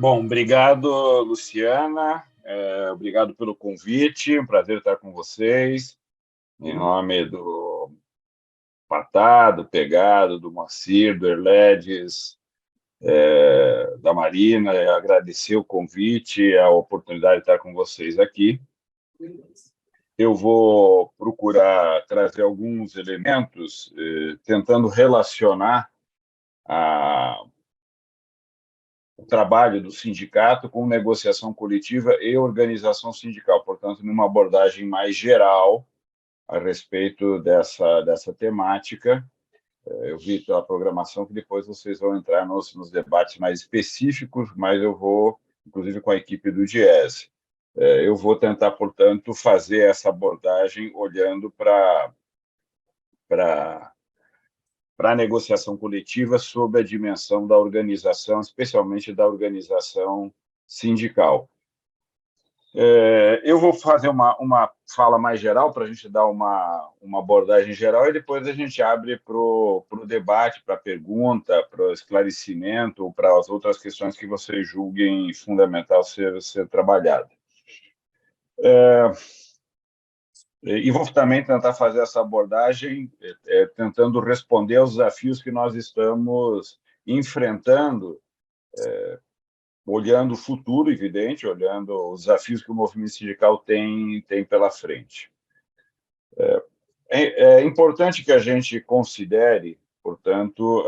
Bom, obrigado, Luciana. Obrigado pelo convite. Um prazer estar com vocês. Em nome do Patá, do Pegado, do Moacir, do Erledes, da Marina, agradecer o convite e a oportunidade de estar com vocês aqui. Eu vou procurar trazer alguns elementos, tentando relacionar o trabalho do sindicato com negociação coletiva e organização sindical, portanto, numa abordagem mais geral a respeito dessa temática. Eu vi pela programação que depois vocês vão entrar nos debates mais específicos, mas eu vou, inclusive, com a equipe do DIESE. Eu vou tentar, portanto, fazer essa abordagem olhando para a negociação coletiva sob a dimensão da organização, especialmente da organização sindical. Eu vou fazer uma fala mais geral para a gente dar uma abordagem geral e depois a gente abre para o debate, para a pergunta, para o esclarecimento ou para as outras questões que vocês julguem fundamental ser trabalhada. E vou também tentar fazer essa abordagem tentando responder aos desafios que nós estamos enfrentando, olhando o futuro, evidente, olhando os desafios que o movimento sindical tem pela frente. É importante que a gente considere, portanto,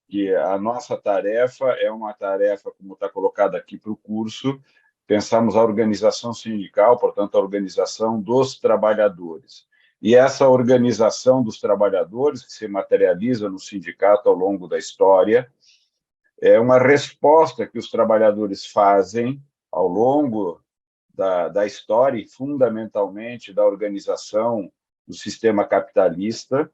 que a nossa tarefa é uma tarefa, como está colocado aqui para o curso, pensamos a organização sindical, portanto, a organização dos trabalhadores. E essa organização dos trabalhadores, que se materializa no sindicato ao longo da história, é uma resposta que os trabalhadores fazem ao longo da história e, fundamentalmente, da organização do sistema capitalista,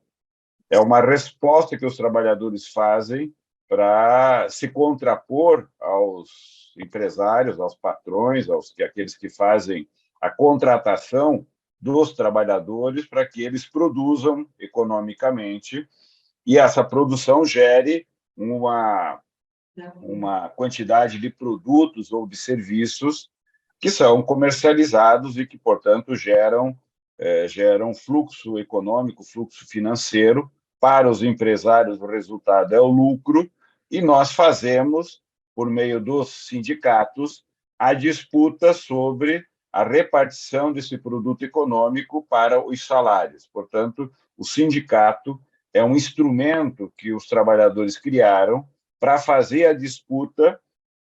é uma resposta que os trabalhadores fazem para se contrapor aos empresários, aos patrões, aqueles que fazem a contratação dos trabalhadores para que eles produzam economicamente e essa produção gere uma quantidade de produtos ou de serviços que são comercializados e que, portanto, geram fluxo econômico, fluxo financeiro. Para os empresários, o resultado é o lucro, e nós fazemos, por meio dos sindicatos, a disputa sobre a repartição desse produto econômico para os salários. Portanto, o sindicato é um instrumento que os trabalhadores criaram para fazer a disputa,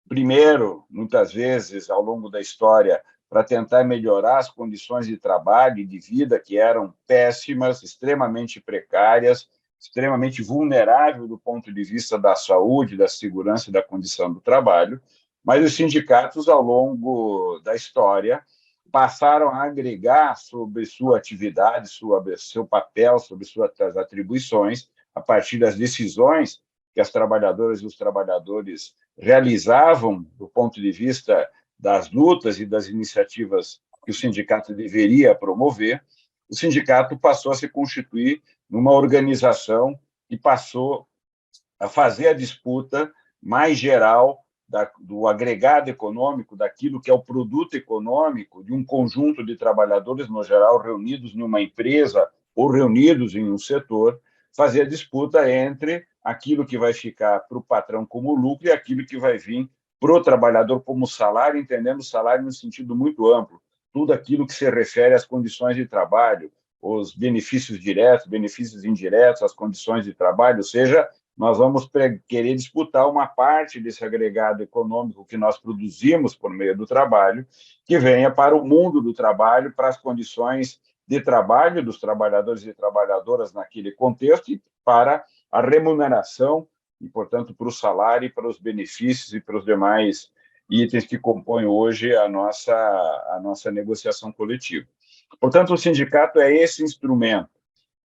primeiro, muitas vezes, ao longo da história, para tentar melhorar as condições de trabalho e de vida que eram péssimas, extremamente precárias, extremamente vulneráveis do ponto de vista da saúde, da segurança e da condição do trabalho, mas os sindicatos, ao longo da história, passaram a agregar sobre sua atividade, seu papel, sobre suas atribuições, a partir das decisões que as trabalhadoras e os trabalhadores realizavam do ponto de vista das lutas e das iniciativas que o sindicato deveria promover. O sindicato passou a se constituir numa organização que passou a fazer a disputa mais geral do agregado econômico, daquilo que é o produto econômico de um conjunto de trabalhadores, no geral, reunidos em uma empresa ou reunidos em um setor, fazer a disputa entre aquilo que vai ficar para o patrão como lucro e aquilo que vai vir para o trabalhador como salário, entendendo o salário no sentido muito amplo, tudo aquilo que se refere às condições de trabalho, os benefícios diretos, benefícios indiretos, as condições de trabalho, ou seja, nós vamos querer disputar uma parte desse agregado econômico que nós produzimos por meio do trabalho, que venha para o mundo do trabalho, para as condições de trabalho dos trabalhadores e trabalhadoras naquele contexto e para a remuneração e, portanto, para o salário, para os benefícios e para os demais itens que compõem hoje a nossa negociação coletiva. Portanto, o sindicato é esse instrumento,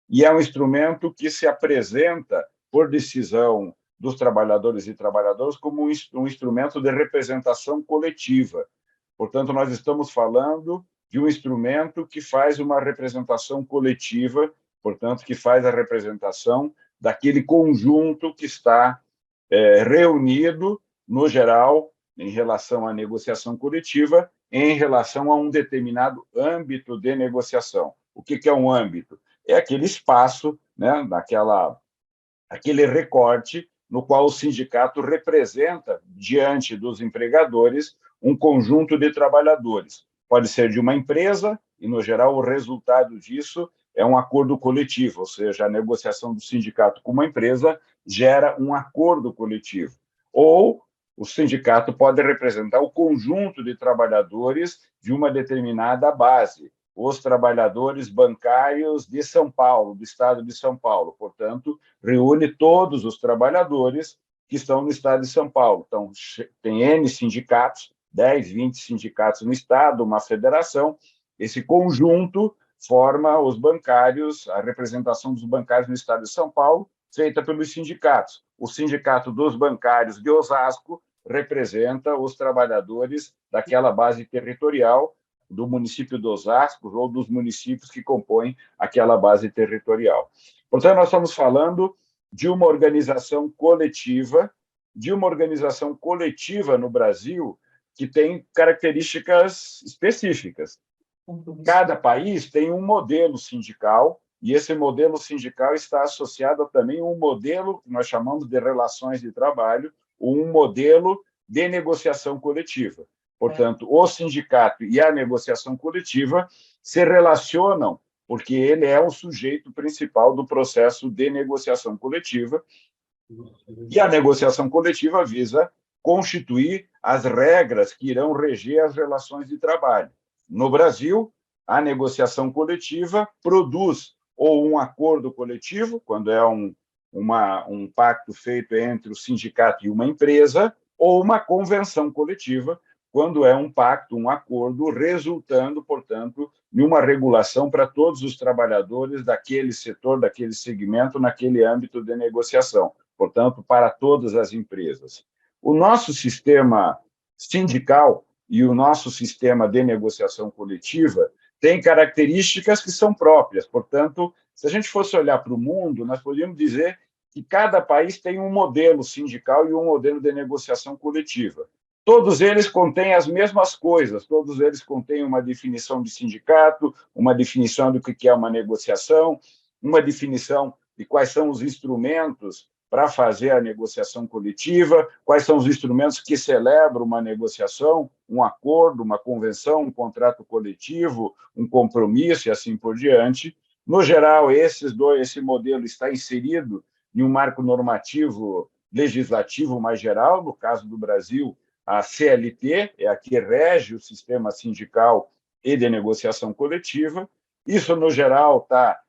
e é um instrumento que se apresenta, por decisão dos trabalhadores e trabalhadoras, como um instrumento de representação coletiva. Portanto, nós estamos falando de um instrumento que faz uma representação coletiva, portanto, que faz a representação daquele conjunto que está reunido, no geral, em relação à negociação coletiva, em relação a um determinado âmbito de negociação. O que é um âmbito? É aquele espaço, né, aquele recorte no qual o sindicato representa, diante dos empregadores, um conjunto de trabalhadores. Pode ser de uma empresa, e, no geral, o resultado disso é um acordo coletivo, ou seja, a negociação do sindicato com uma empresa gera um acordo coletivo. Ou o sindicato pode representar o conjunto de trabalhadores de uma determinada base, os trabalhadores bancários de São Paulo, do estado de São Paulo. Portanto, reúne todos os trabalhadores que estão no estado de São Paulo. Então, tem N sindicatos, 10, 20 sindicatos no estado, uma federação. Esse conjunto forma os bancários, a representação dos bancários no estado de São Paulo, feita pelos sindicatos. O Sindicato dos Bancários de Osasco representa os trabalhadores daquela base territorial do município de Osasco ou dos municípios que compõem aquela base territorial. Portanto, nós estamos falando de uma organização coletiva no Brasil que tem características específicas. Cada país tem um modelo sindical, e esse modelo sindical está associado também a um modelo que nós chamamos de relações de trabalho, um modelo de negociação coletiva. Portanto, o sindicato e a negociação coletiva se relacionam, porque ele é o sujeito principal do processo de negociação coletiva, e a negociação coletiva visa constituir as regras que irão reger as relações de trabalho. No Brasil, a negociação coletiva produz ou um acordo coletivo, quando é um pacto feito entre o sindicato e uma empresa, ou uma convenção coletiva, quando é um pacto, um acordo, resultando, portanto, em uma regulação para todos os trabalhadores daquele setor, daquele segmento, naquele âmbito de negociação, portanto, para todas as empresas. O nosso sistema sindical e o nosso sistema de negociação coletiva tem características que são próprias. Portanto, se a gente fosse olhar para o mundo, nós poderíamos dizer que cada país tem um modelo sindical e um modelo de negociação coletiva. Todos eles contêm as mesmas coisas, todos eles contêm uma definição de sindicato, uma definição do que é uma negociação, uma definição de quais são os instrumentos para fazer a negociação coletiva, quais são os instrumentos que celebram uma negociação, um acordo, uma convenção, um contrato coletivo, um compromisso e assim por diante. No geral, esse modelo está inserido em um marco normativo legislativo mais geral. No caso do Brasil, a CLT é a que rege o sistema sindical e de negociação coletiva. Isso, no geral, está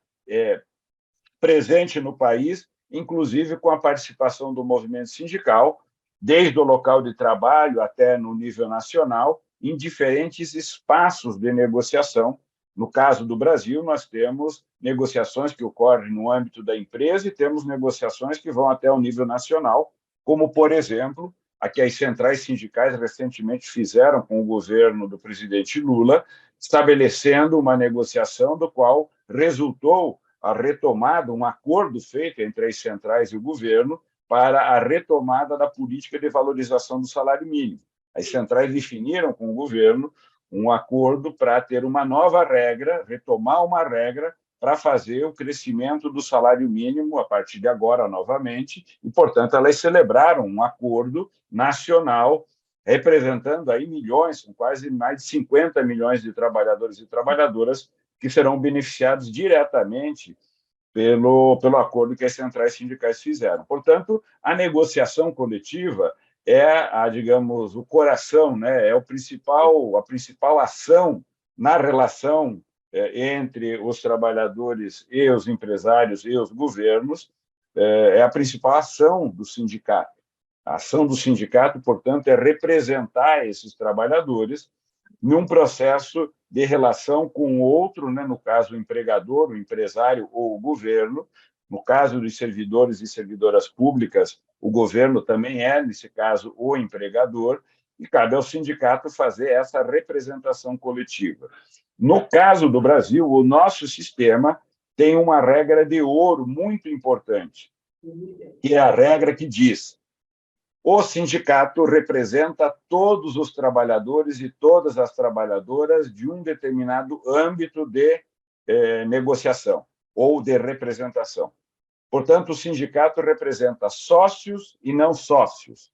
presente no país, inclusive com a participação do movimento sindical, desde o local de trabalho até no nível nacional, em diferentes espaços de negociação. No caso do Brasil, nós temos negociações que ocorrem no âmbito da empresa e temos negociações que vão até o nível nacional, como, por exemplo, a que as centrais sindicais recentemente fizeram com o governo do presidente Lula, estabelecendo uma negociação do qual resultou a retomada, um acordo feito entre as centrais e o governo para a retomada da política de valorização do salário mínimo. As centrais definiram com o governo um acordo para ter uma nova regra, retomar uma regra para fazer o crescimento do salário mínimo a partir de agora novamente, e, portanto, elas celebraram um acordo nacional representando aí milhões, com quase mais de 50 milhões de trabalhadores e trabalhadoras que serão beneficiados diretamente pelo acordo que as centrais sindicais fizeram. Portanto, a negociação coletiva é, digamos, o coração, né? É a principal ação na relação entre os trabalhadores e os empresários e os governos, é a principal ação do sindicato. A ação do sindicato, portanto, é representar esses trabalhadores num processo de relação com o outro, né? No caso, o empregador, o empresário ou o governo. No caso dos servidores e servidoras públicas, o governo também é, nesse caso, o empregador, e cabe ao sindicato fazer essa representação coletiva. No caso do Brasil, o nosso sistema tem uma regra de ouro muito importante, que é a regra que diz: O sindicato representa todos os trabalhadores e todas as trabalhadoras de um determinado âmbito de negociação ou de representação. Portanto, o sindicato representa sócios e não sócios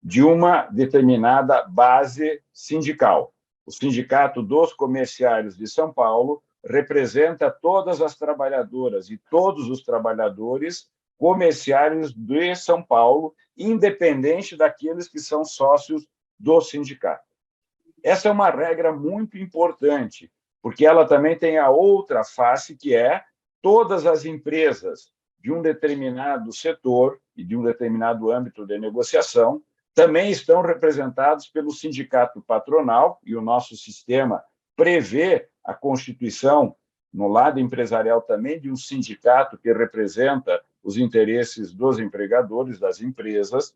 de uma determinada base sindical. O Sindicato dos Comerciários de São Paulo representa todas as trabalhadoras e todos os trabalhadores comerciários de São Paulo, independente daqueles que são sócios do sindicato. Essa é uma regra muito importante, porque ela também tem a outra face, que é todas as empresas de um determinado setor e de um determinado âmbito de negociação também estão representados pelo sindicato patronal, e o nosso sistema prevê a constituição, no lado empresarial também, de um sindicato que representa os interesses dos empregadores, das empresas.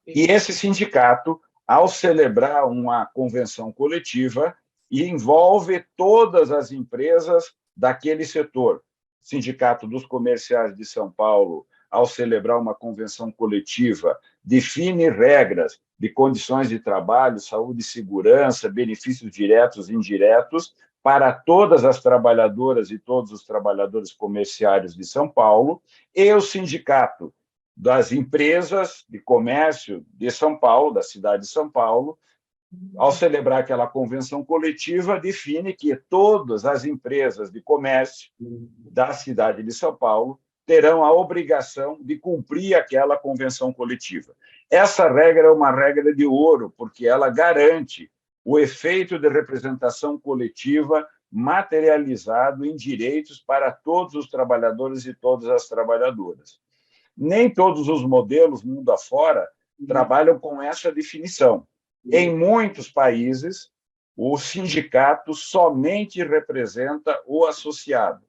E esse sindicato, ao celebrar uma convenção coletiva, envolve todas as empresas daquele setor. O Sindicato dos Comerciários de São Paulo, ao celebrar uma convenção coletiva, define regras de condições de trabalho, saúde e segurança, benefícios diretos e indiretos para todas as trabalhadoras e todos os trabalhadores comerciários de São Paulo, e o Sindicato das Empresas de Comércio de São Paulo, da cidade de São Paulo, ao celebrar aquela convenção coletiva, define que todas as empresas de comércio da cidade de São Paulo terão a obrigação de cumprir aquela convenção coletiva. Essa regra é uma regra de ouro, porque ela garante o efeito de representação coletiva materializado em direitos para todos os trabalhadores e todas as trabalhadoras. Nem todos os modelos, mundo afora, trabalham com essa definição. Em muitos países, o sindicato somente representa o associado.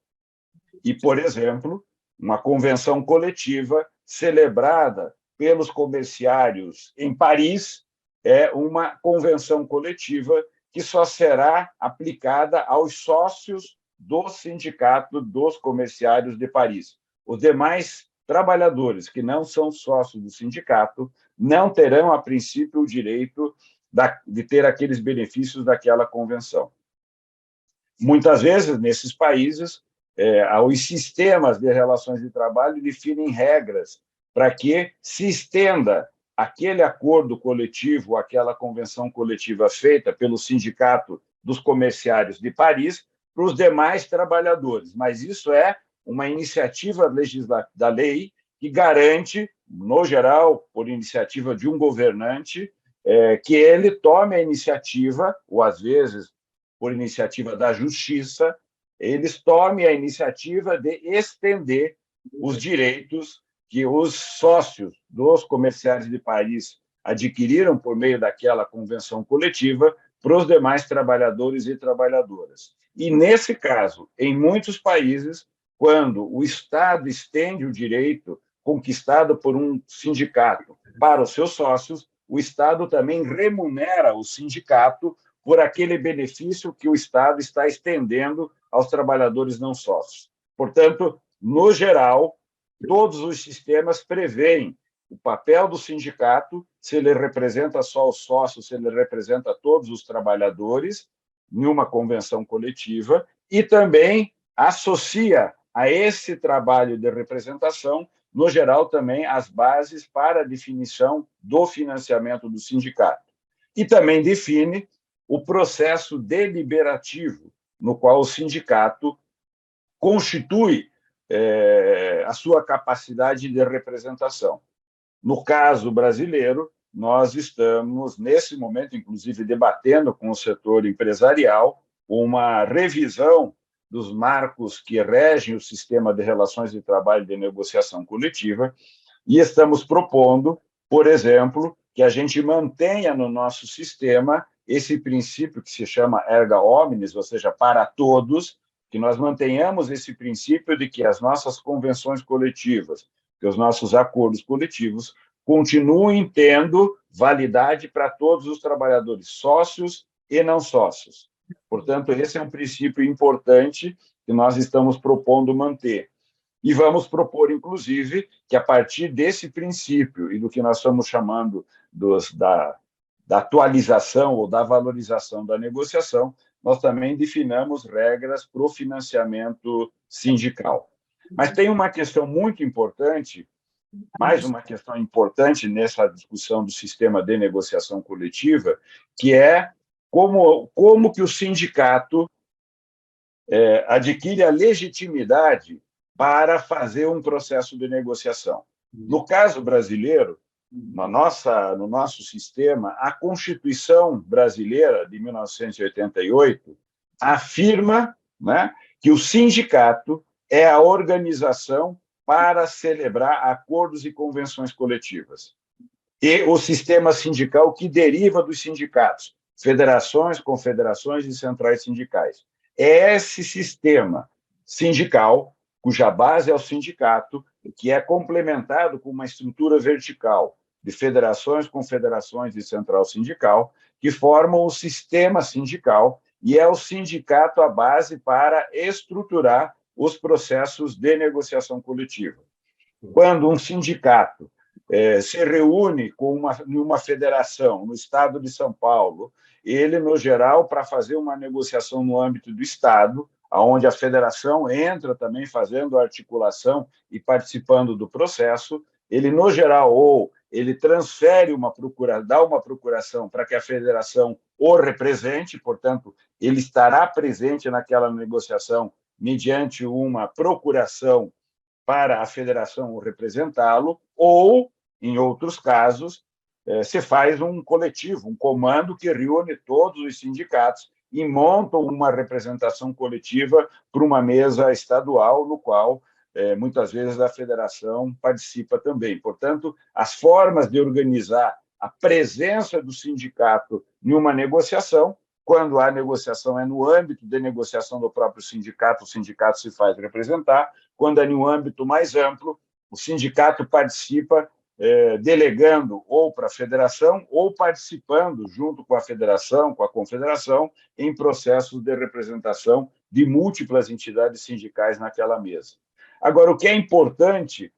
E, por exemplo, uma convenção coletiva celebrada pelos comerciários em Paris é uma convenção coletiva que só será aplicada aos sócios do Sindicato dos Comerciários de Paris. Os demais trabalhadores que não são sócios do sindicato não terão, a princípio, o direito de ter aqueles benefícios daquela convenção. Muitas vezes, nesses países, os sistemas de relações de trabalho definem regras para que se estenda aquele acordo coletivo, aquela convenção coletiva feita pelo Sindicato dos Comerciários de Paris para os demais trabalhadores. Mas isso é uma iniciativa da lei que garante, no geral, por iniciativa de um governante, que ele tome a iniciativa, ou às vezes por iniciativa da justiça, eles tomem a iniciativa de estender os direitos que os sócios dos comerciários de Paris adquiriram por meio daquela convenção coletiva para os demais trabalhadores e trabalhadoras. E, nesse caso, em muitos países, quando o Estado estende o direito conquistado por um sindicato para os seus sócios, o Estado também remunera o sindicato por aquele benefício que o Estado está estendendo aos trabalhadores não sócios. Portanto, no geral, todos os sistemas prevêem o papel do sindicato, se ele representa só os sócios, se ele representa todos os trabalhadores, em uma convenção coletiva, e também associa a esse trabalho de representação, no geral, também as bases para a definição do financiamento do sindicato. E também define o processo deliberativo, no qual o sindicato constitui a sua capacidade de representação. No caso brasileiro, nós estamos, nesse momento, inclusive, debatendo com o setor empresarial uma revisão dos marcos que regem o sistema de relações de trabalho e de negociação coletiva, e estamos propondo, por exemplo, que a gente mantenha no nosso sistema esse princípio que se chama erga omnes, ou seja, para todos, que nós mantenhamos esse princípio de que as nossas convenções coletivas, que os nossos acordos coletivos continuem tendo validade para todos os trabalhadores, sócios e não sócios. Portanto, esse é um princípio importante que nós estamos propondo manter. E vamos propor, inclusive, que a partir desse princípio e do que nós estamos chamando da atualização ou da valorização da negociação, nós também definamos regras para o financiamento sindical. Mas tem uma questão muito importante, mais uma questão importante nessa discussão do sistema de negociação coletiva, que é como que o sindicato adquire a legitimidade para fazer um processo de negociação. No caso brasileiro, no nosso sistema, a Constituição brasileira de 1988 afirma, né, que o sindicato é a organização para celebrar acordos e convenções coletivas. E o sistema sindical que deriva dos sindicatos, federações, confederações e centrais sindicais. É esse sistema sindical, cuja base é o sindicato, que é complementado com uma estrutura vertical de federações, confederações e central sindical, que formam o sistema sindical, e é o sindicato a base para estruturar os processos de negociação coletiva. Quando um sindicato se reúne com uma federação no estado de São Paulo, ele, no geral, para fazer uma negociação no âmbito do estado, onde a federação entra também fazendo a articulação e participando do processo, ele, no geral, ou ele transfere dá uma procuração para que a federação o represente, portanto, ele estará presente naquela negociação mediante uma procuração para a federação o representá-lo, ou, em outros casos, se faz um coletivo, um comando que reúne todos os sindicatos e montam uma representação coletiva para uma mesa estadual, no qual muitas vezes a federação participa também. Portanto, as formas de organizar a presença do sindicato em uma negociação, quando a negociação é no âmbito de negociação do próprio sindicato, o sindicato se faz representar. Quando é em um âmbito mais amplo, o sindicato participa delegando ou para a federação ou participando junto com a federação, com a confederação, em processos de representação de múltiplas entidades sindicais naquela mesa. Agora, o que é importante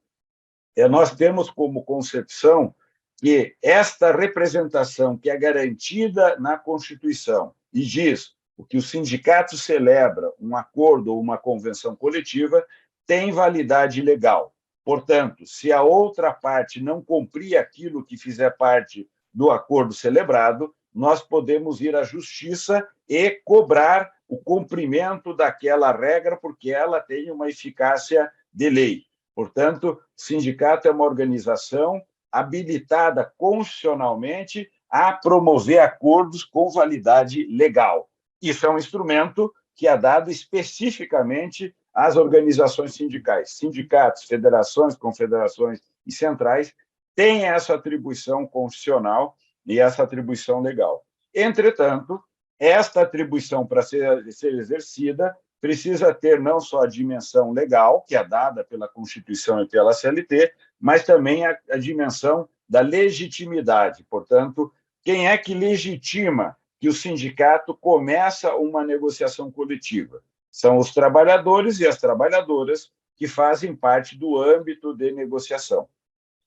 é nós termos como concepção que esta representação que é garantida na Constituição e diz o que o sindicato celebra, um acordo ou uma convenção coletiva, tem validade legal. Portanto, se a outra parte não cumprir aquilo que fizer parte do acordo celebrado, nós podemos ir à justiça e cobrar o cumprimento daquela regra, porque ela tem uma eficácia de lei. Portanto, o sindicato é uma organização habilitada constitucionalmente a promover acordos com validade legal. Isso é um instrumento que é dado especificamente às organizações sindicais. Sindicatos, federações, confederações e centrais têm essa atribuição constitucional e essa atribuição legal. Entretanto, esta atribuição, para ser exercida, precisa ter não só a dimensão legal, que é dada pela Constituição e pela CLT, mas também a dimensão da legitimidade. Portanto, quem é que legitima que o sindicato começa uma negociação coletiva? São os trabalhadores e as trabalhadoras que fazem parte do âmbito de negociação.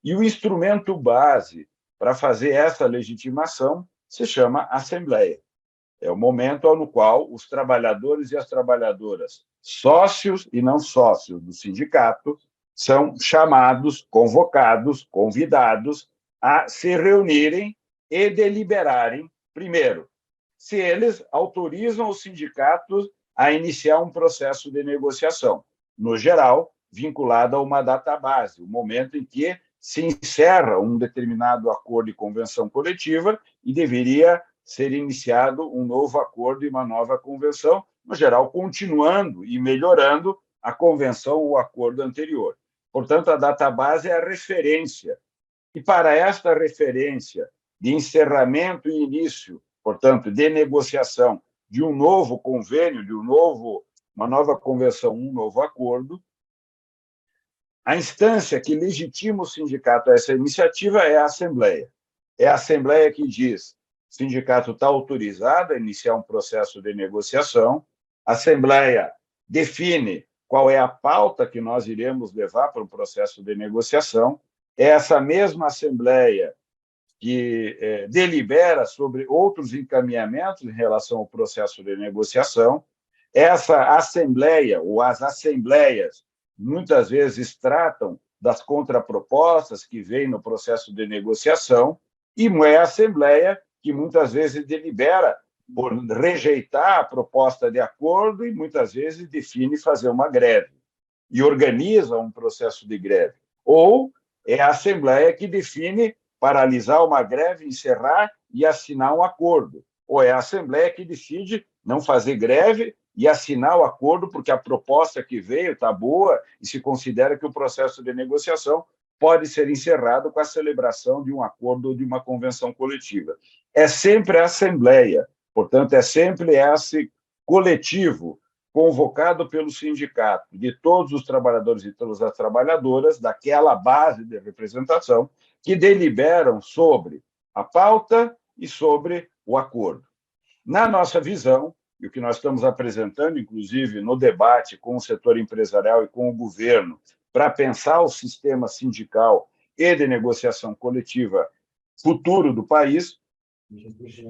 E o instrumento base para fazer essa legitimação se chama Assembleia. É o momento no qual os trabalhadores e as trabalhadoras, sócios e não sócios do sindicato, são chamados, convocados, convidados a se reunirem e deliberarem, primeiro, se eles autorizam os sindicatos a iniciar um processo de negociação, no geral, vinculado a uma database, o momento em que se encerra um determinado acordo e convenção coletiva e deveria ser iniciado um novo acordo e uma nova convenção, no geral, continuando e melhorando a convenção ou o acordo anterior. Portanto, a database é a referência. E para esta referência de encerramento e início, portanto, de negociação de um novo convênio, uma nova convenção, um novo acordo, a instância que legitima o sindicato a essa iniciativa é a Assembleia. É a Assembleia que diz: o sindicato está autorizado a iniciar um processo de negociação, a Assembleia define qual é a pauta que nós iremos levar para o processo de negociação. É essa mesma Assembleia que delibera sobre outros encaminhamentos em relação ao processo de negociação. Essa Assembleia, ou as Assembleias, muitas vezes tratam das contrapropostas que vêm no processo de negociação, e é a Assembleia que muitas vezes delibera por rejeitar a proposta de acordo e muitas vezes define fazer uma greve e organiza um processo de greve. Ou é a Assembleia que define paralisar uma greve, encerrar e assinar um acordo. Ou é a Assembleia que decide não fazer greve e assinar o acordo porque a proposta que veio está boa e se considera que o processo de negociação pode ser encerrado com a celebração de um acordo ou de uma convenção coletiva. É sempre a Assembleia, portanto, é sempre esse coletivo convocado pelo sindicato de todos os trabalhadores e todas as trabalhadoras, daquela base de representação, que deliberam sobre a pauta e sobre o acordo. Na nossa visão, e o que nós estamos apresentando, inclusive, no debate com o setor empresarial e com o governo, para pensar o sistema sindical e de negociação coletiva futuro do país,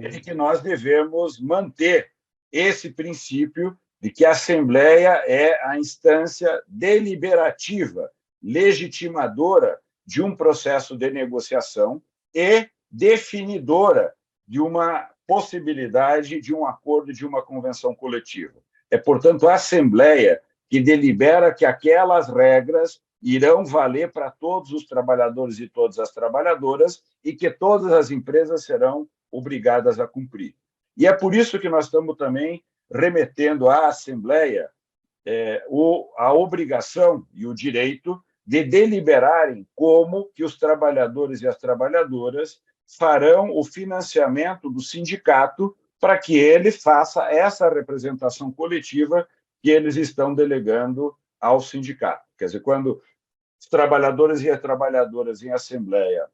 é que nós devemos manter esse princípio de que a Assembleia é a instância deliberativa, legitimadora de um processo de negociação e definidora de uma possibilidade de um acordo, de uma convenção coletiva. É, portanto, a Assembleia que delibera que aquelas regras irão valer para todos os trabalhadores e todas as trabalhadoras e que todas as empresas serão obrigadas a cumprir. E é por isso que nós estamos também remetendo à Assembleia a obrigação e o direito de deliberarem como que os trabalhadores e as trabalhadoras farão o financiamento do sindicato para que ele faça essa representação coletiva que eles estão delegando ao sindicato. Quer dizer, quando os trabalhadores e as trabalhadoras em assembleia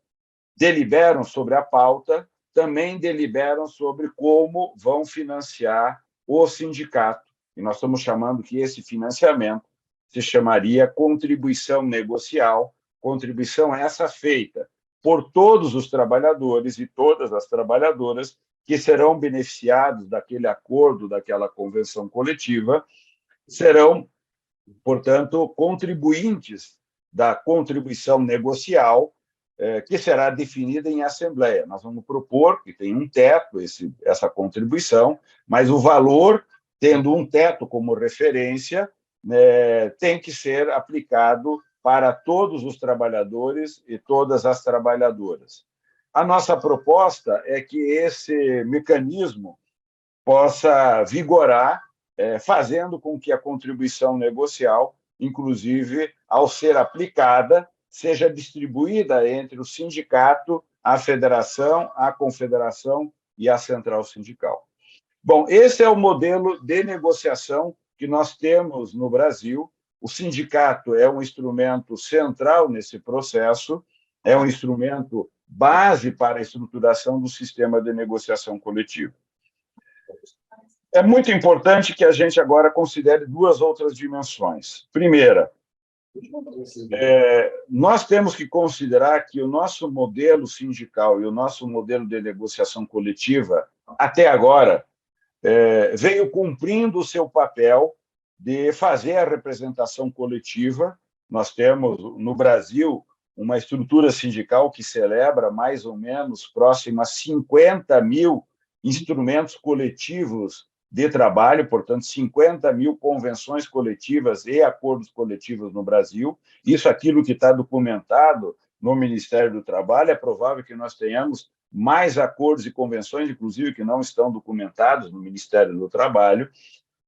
deliberam sobre a pauta, também deliberam sobre como vão financiar o sindicato. E nós estamos chamando que esse financiamento se chamaria contribuição negocial, contribuição essa feita por todos os trabalhadores e todas as trabalhadoras que serão beneficiados daquele acordo, daquela convenção coletiva, serão, portanto, contribuintes da contribuição negocial, que será definida em assembleia. Nós vamos propor que tem um teto essa contribuição, mas o valor, tendo um teto como referência, tem que ser aplicado para todos os trabalhadores e todas as trabalhadoras. A nossa proposta é que esse mecanismo possa vigorar, fazendo com que a contribuição negocial, inclusive, ao ser aplicada, seja distribuída entre o sindicato, a federação, a confederação e a central sindical. Bom, esse é o modelo de negociação que nós temos no Brasil. O sindicato é um instrumento central nesse processo, é um instrumento base para a estruturação do sistema de negociação coletiva. É muito importante que a gente agora considere duas outras dimensões. Primeira, nós temos que considerar que o nosso modelo sindical e o nosso modelo de negociação coletiva, até agora, veio cumprindo o seu papel de fazer a representação coletiva. Nós temos, no Brasil, uma estrutura sindical que celebra mais ou menos próximo a 50 mil instrumentos coletivos de trabalho, portanto, 50 mil convenções coletivas e acordos coletivos no Brasil. Isso aquilo que está documentado no Ministério do Trabalho. É provável que nós tenhamos mais acordos e convenções, inclusive, que não estão documentados no Ministério do Trabalho.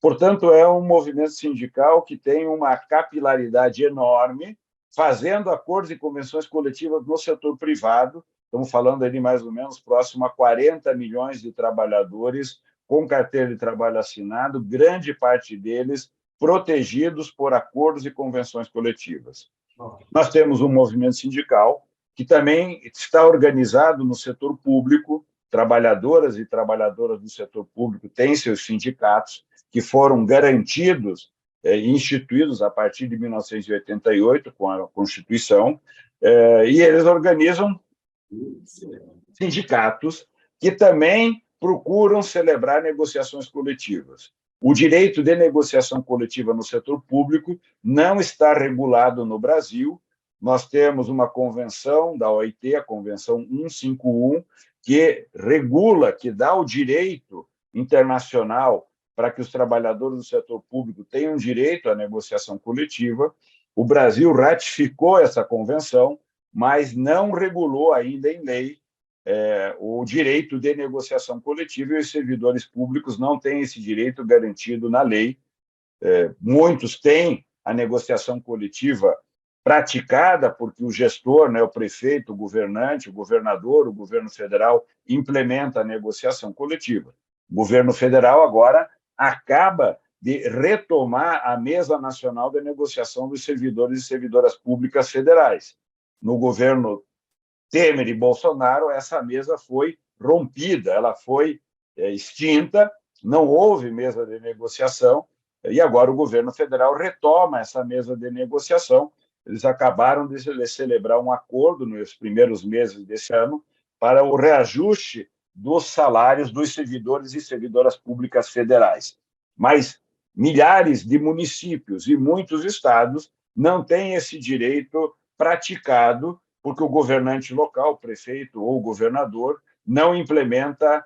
Portanto, é um movimento sindical que tem uma capilaridade enorme, fazendo acordos e convenções coletivas no setor privado. Estamos falando ali mais ou menos próximo a 40 milhões de trabalhadores com carteira de trabalho assinado, grande parte deles protegidos por acordos e convenções coletivas. Nós temos um movimento sindical que também está organizado no setor público. Trabalhadoras e trabalhadoras do setor público têm seus sindicatos, que foram garantidos instituídos a partir de 1988, com a Constituição, e eles organizam sindicatos que também procuram celebrar negociações coletivas. O direito de negociação coletiva no setor público não está regulado no Brasil. Nós temos uma convenção da OIT, a Convenção 151, que regula, que dá o direito internacional para que os trabalhadores do setor público tenham direito à negociação coletiva. O Brasil ratificou essa convenção, mas não regulou ainda em lei o direito de negociação coletiva, e os servidores públicos não têm esse direito garantido na lei. Muitos têm a negociação coletiva praticada porque o gestor, o prefeito, o governante, o governador, o governo federal implementa a negociação coletiva. O governo federal agora acaba de retomar a Mesa Nacional de Negociação dos Servidores e Servidoras Públicas Federais. No governo Temer e Bolsonaro, essa mesa foi rompida, ela foi extinta, não houve mesa de negociação, e agora o governo federal retoma essa mesa de negociação. Eles acabaram de celebrar um acordo nos primeiros meses desse ano para o reajuste dos salários dos servidores e servidoras públicas federais. Mas milhares de municípios e muitos estados não têm esse direito praticado, porque o governante local, o prefeito ou o governador, não implementa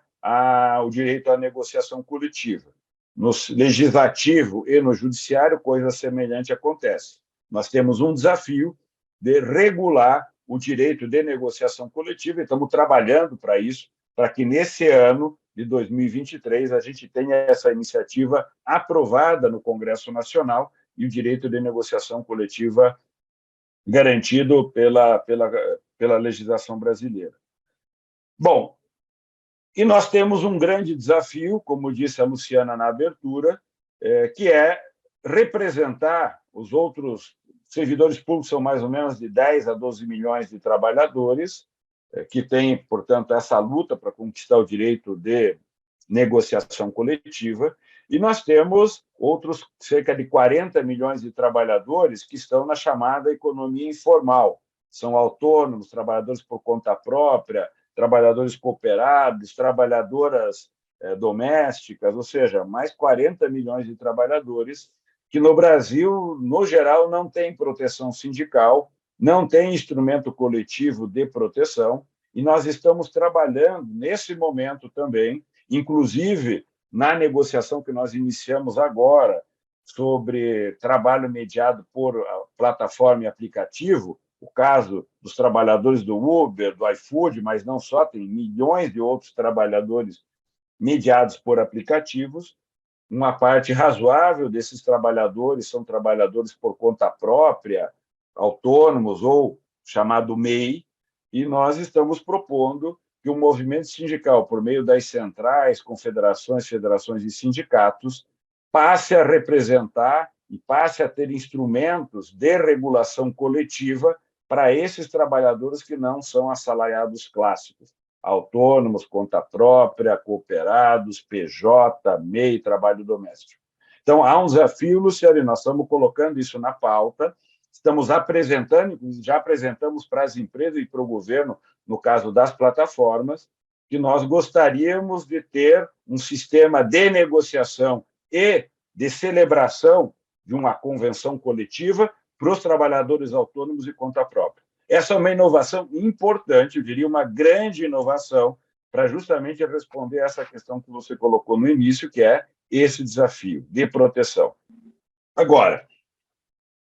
o direito à negociação coletiva. No legislativo e no judiciário, coisa semelhante acontece. Nós temos um desafio de regular o direito de negociação coletiva e estamos trabalhando para isso, para que nesse ano de 2023 a gente tenha essa iniciativa aprovada no Congresso Nacional e o direito de negociação coletiva garantido pela legislação brasileira. Bom, e nós temos um grande desafio, como disse a Luciana na abertura, que é representar os outros servidores públicos, são mais ou menos de 10 a 12 milhões de trabalhadores, que têm, portanto, essa luta para conquistar o direito de negociação coletiva, e nós temos outros cerca de 40 milhões de trabalhadores que estão na chamada economia informal. São autônomos, trabalhadores por conta própria, trabalhadores cooperados, trabalhadoras domésticas, ou seja, mais 40 milhões de trabalhadores que no Brasil, no geral, não tem proteção sindical, não tem instrumento coletivo de proteção, e nós estamos trabalhando nesse momento também, inclusive na negociação que nós iniciamos agora sobre trabalho mediado por plataforma e aplicativo, o caso dos trabalhadores do Uber, do iFood, mas não só, tem milhões de outros trabalhadores mediados por aplicativos. Uma parte razoável desses trabalhadores são trabalhadores por conta própria, autônomos ou chamado MEI, e nós estamos propondo que o movimento sindical, por meio das centrais, confederações, federações e sindicatos, passe a representar e passe a ter instrumentos de regulação coletiva para esses trabalhadores que não são assalariados clássicos, autônomos, conta própria, cooperados, PJ, MEI, trabalho doméstico. Então, há um desafio, Luciano, e nós estamos colocando isso na pauta, estamos apresentando, já apresentamos para as empresas e para o governo, no caso das plataformas, que nós gostaríamos de ter um sistema de negociação e de celebração de uma convenção coletiva para os trabalhadores autônomos e conta própria. Essa é uma inovação importante, eu diria uma grande inovação, para justamente responder essa questão que você colocou no início, que é esse desafio de proteção. Agora,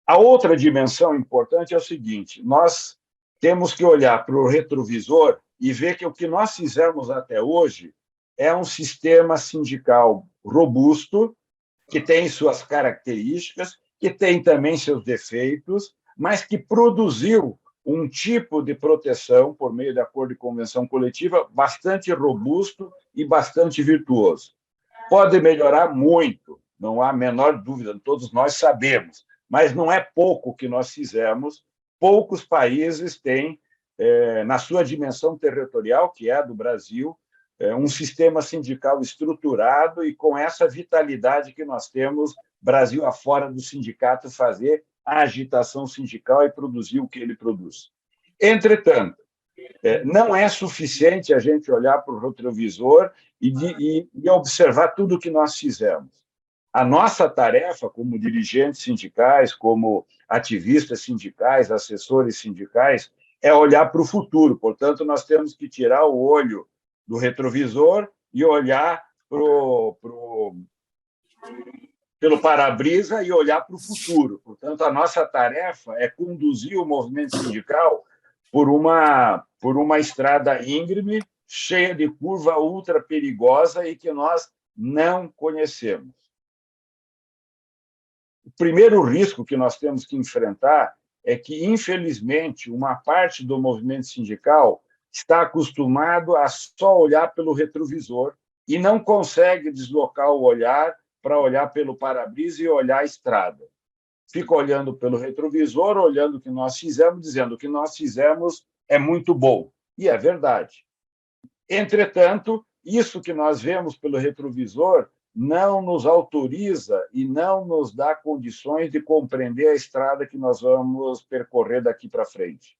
a outra dimensão importante é o seguinte: nós temos que olhar para o retrovisor e ver que o que nós fizemos até hoje é um sistema sindical robusto, que tem suas características, que tem também seus defeitos, mas que produziu um tipo de proteção por meio de acordo de convenção coletiva bastante robusto e bastante virtuoso. Pode melhorar muito, não há a menor dúvida, todos nós sabemos, mas não é pouco que nós fizemos. Poucos países têm, na sua dimensão territorial, que é a do Brasil, um sistema sindical estruturado e com essa vitalidade que nós temos, Brasil afora do sindicato, fazer a agitação sindical e produzir o que ele produz. Entretanto, não é suficiente a gente olhar para o retrovisor e observar tudo o que nós fizemos. A nossa tarefa, como dirigentes sindicais, como ativistas sindicais, assessores sindicais, é olhar para o futuro. Portanto, nós temos que tirar o olho do retrovisor e olhar pelo para-brisa e olhar para o futuro. Portanto, a nossa tarefa é conduzir o movimento sindical por uma estrada íngreme, cheia de curva ultra perigosa e que nós não conhecemos. O primeiro risco que nós temos que enfrentar é que, infelizmente, uma parte do movimento sindical está acostumado a só olhar pelo retrovisor e não consegue deslocar o olhar para olhar pelo para-brisa e olhar a estrada. Fica olhando pelo retrovisor, olhando o que nós fizemos, dizendo que o que nós fizemos é muito bom. E é verdade. Entretanto, isso que nós vemos pelo retrovisor não nos autoriza e não nos dá condições de compreender a estrada que nós vamos percorrer daqui para frente.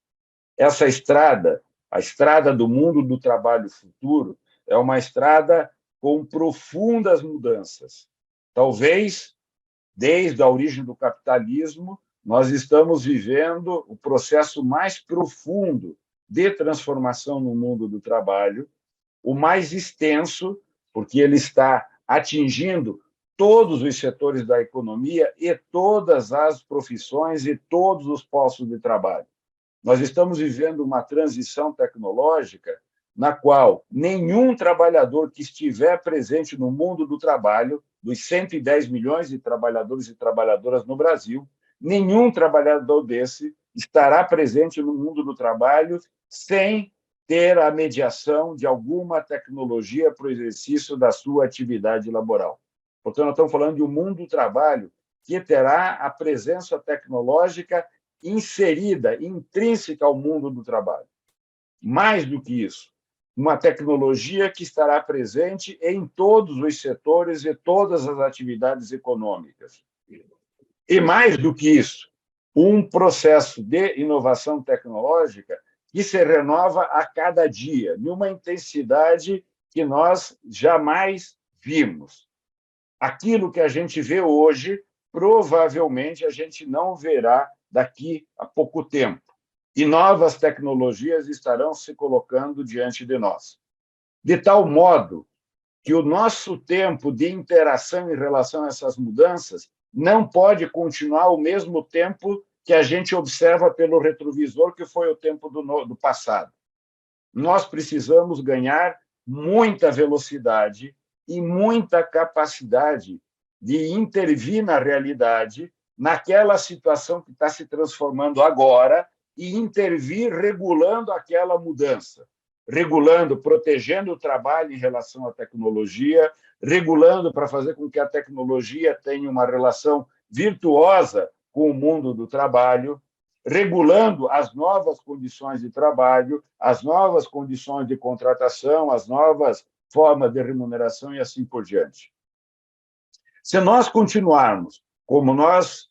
Essa estrada, a estrada do mundo do trabalho futuro, é uma estrada com profundas mudanças. Talvez, desde a origem do capitalismo, nós estamos vivendo o processo mais profundo de transformação no mundo do trabalho, o mais extenso, porque ele está atingindo todos os setores da economia e todas as profissões e todos os postos de trabalho. Nós estamos vivendo uma transição tecnológica na qual nenhum trabalhador que estiver presente no mundo do trabalho, dos 110 milhões de trabalhadores e trabalhadoras no Brasil, nenhum trabalhador desse estará presente no mundo do trabalho sem ter a mediação de alguma tecnologia para o exercício da sua atividade laboral. Portanto, nós estamos falando de um mundo do trabalho que terá a presença tecnológica inserida, intrínseca ao mundo do trabalho. Mais do que isso, uma tecnologia que estará presente em todos os setores e todas as atividades econômicas. E mais do que isso, um processo de inovação tecnológica que se renova a cada dia, numa intensidade que nós jamais vimos. Aquilo que a gente vê hoje, provavelmente a gente não verá daqui a pouco tempo. E novas tecnologias estarão se colocando diante de nós. De tal modo que o nosso tempo de interação em relação a essas mudanças não pode continuar o mesmo tempo que a gente observa pelo retrovisor, que foi o tempo do passado. Nós precisamos ganhar muita velocidade e muita capacidade de intervir na realidade, naquela situação que está se transformando agora, e intervir regulando aquela mudança, regulando, protegendo o trabalho em relação à tecnologia, regulando para fazer com que a tecnologia tenha uma relação virtuosa com o mundo do trabalho, regulando as novas condições de trabalho, as novas condições de contratação, as novas formas de remuneração e assim por diante. Se nós continuarmos como nós,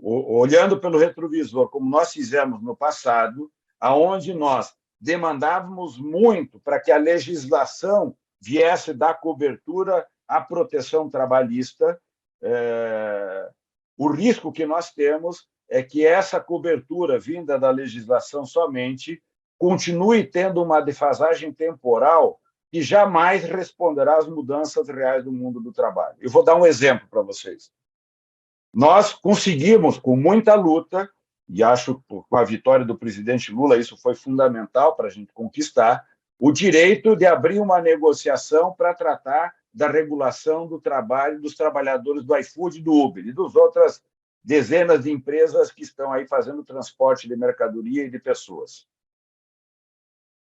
olhando pelo retrovisor, como nós fizemos no passado, aonde nós demandávamos muito para que a legislação viesse dar cobertura à proteção trabalhista, o risco que nós temos é que essa cobertura vinda da legislação somente continue tendo uma defasagem temporal que jamais responderá às mudanças reais do mundo do trabalho. Eu vou dar um exemplo para vocês. Nós conseguimos, com muita luta, e acho que com a vitória do presidente Lula isso foi fundamental para a gente conquistar, o direito de abrir uma negociação para tratar da regulação do trabalho dos trabalhadores do iFood, do Uber e das outras dezenas de empresas que estão aí fazendo transporte de mercadoria e de pessoas.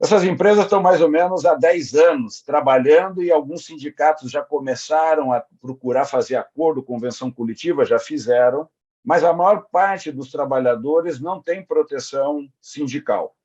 Essas empresas estão mais ou menos há 10 anos trabalhando e alguns sindicatos já começaram a procurar fazer acordo, convenção coletiva, já fizeram, mas a maior parte dos trabalhadores não tem proteção sindical.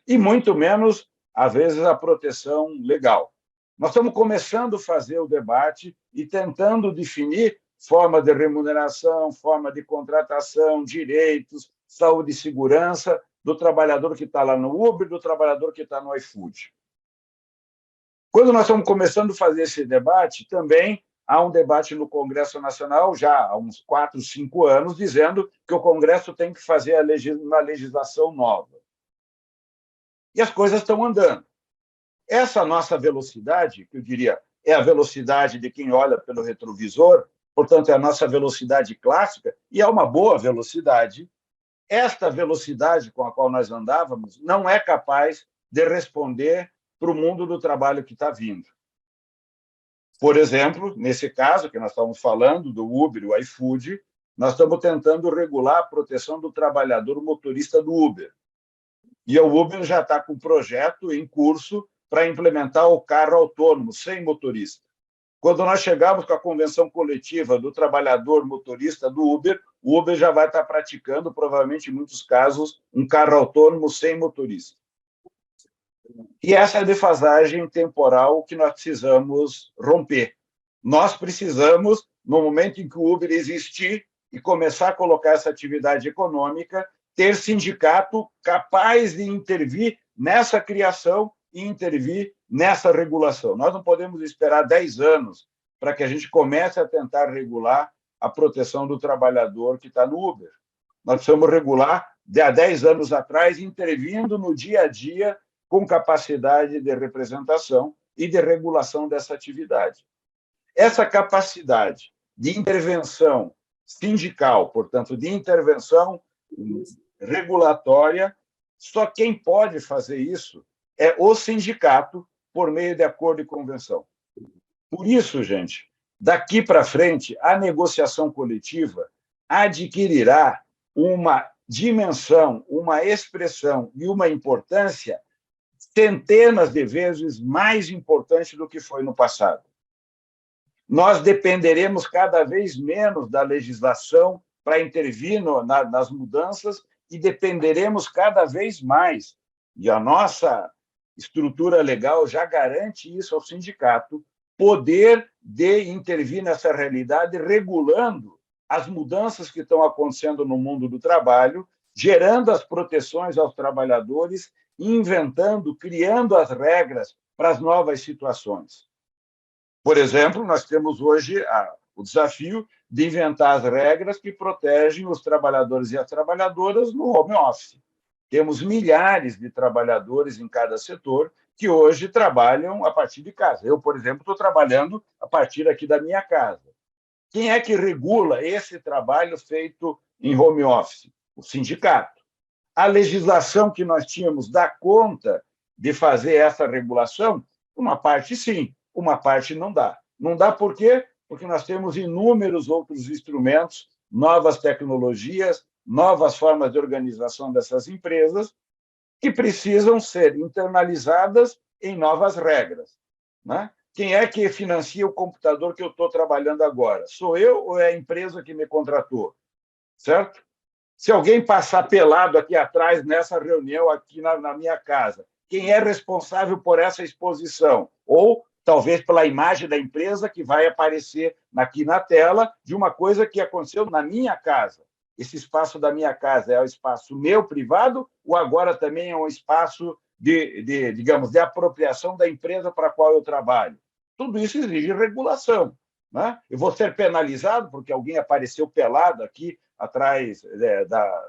E muito menos, às vezes, a proteção legal. Nós estamos começando a fazer o debate e tentando definir forma de remuneração, forma de contratação, direitos, saúde e segurança do trabalhador que está lá no Uber, do trabalhador que está no iFood. Quando nós estamos começando a fazer esse debate, também há um debate no Congresso Nacional, já há uns 4, 5 anos, dizendo que o Congresso tem que fazer uma legislação nova. E as coisas estão andando. Essa nossa velocidade, que eu diria é a velocidade de quem olha pelo retrovisor, portanto, é a nossa velocidade clássica, e é uma boa velocidade. Esta velocidade com a qual nós andávamos não é capaz de responder para o mundo do trabalho que está vindo. Por exemplo, nesse caso que nós estamos falando, do Uber e o iFood, nós estamos tentando regular a proteção do trabalhador motorista do Uber. E o Uber já está com um projeto em curso para implementar o carro autônomo, sem motorista. Quando nós chegarmos com a convenção coletiva do trabalhador motorista do Uber, o Uber já vai estar praticando, provavelmente, em muitos casos, um carro autônomo sem motorista. E essa é a defasagem temporal que nós precisamos romper. Nós precisamos, no momento em que o Uber existir e começar a colocar essa atividade econômica, ter sindicato capaz de intervir nessa criação e intervir nessa regulação. Nós não podemos esperar 10 anos para que a gente comece a tentar regular a proteção do trabalhador que está no Uber. Nós precisamos regular há 10 anos atrás, intervindo no dia a dia com capacidade de representação e de regulação dessa atividade. Essa capacidade de intervenção sindical, portanto, de intervenção regulatória, só quem pode fazer isso é o sindicato por meio de acordo e convenção. Por isso, gente, daqui para frente, a negociação coletiva adquirirá uma dimensão, uma expressão e uma importância centenas de vezes mais importante do que foi no passado. Nós dependeremos cada vez menos da legislação para intervir nas mudanças e dependeremos cada vez mais, e a nossa estrutura legal já garante isso ao sindicato, poder de intervir nessa realidade, regulando as mudanças que estão acontecendo no mundo do trabalho, gerando as proteções aos trabalhadores, inventando, criando as regras para as novas situações. Por exemplo, nós temos hoje o desafio de inventar as regras que protegem os trabalhadores e as trabalhadoras no home office. Temos milhares de trabalhadores em cada setor que hoje trabalham a partir de casa. Eu, por exemplo, estou trabalhando a partir aqui da minha casa. Quem é que regula esse trabalho feito em home office? O sindicato. A legislação que nós tínhamos dá conta de fazer essa regulação? Uma parte sim, uma parte não dá. Não dá por quê? Porque nós temos inúmeros outros instrumentos, novas tecnologias, novas formas de organização dessas empresas que precisam ser internalizadas em novas regras. Né? Quem é que financia o computador que eu estou trabalhando agora? Sou eu ou é a empresa que me contratou? Certo? Se alguém passar pelado aqui atrás, nessa reunião aqui na minha casa, quem é responsável por essa exposição? Ou, talvez, pela imagem da empresa que vai aparecer aqui na tela de uma coisa que aconteceu na minha casa. Esse espaço da minha casa é o espaço meu, privado, ou agora também é um espaço digamos, de apropriação da empresa para a qual eu trabalho? Tudo isso exige regulação. Né? Eu vou ser penalizado porque alguém apareceu pelado aqui atrás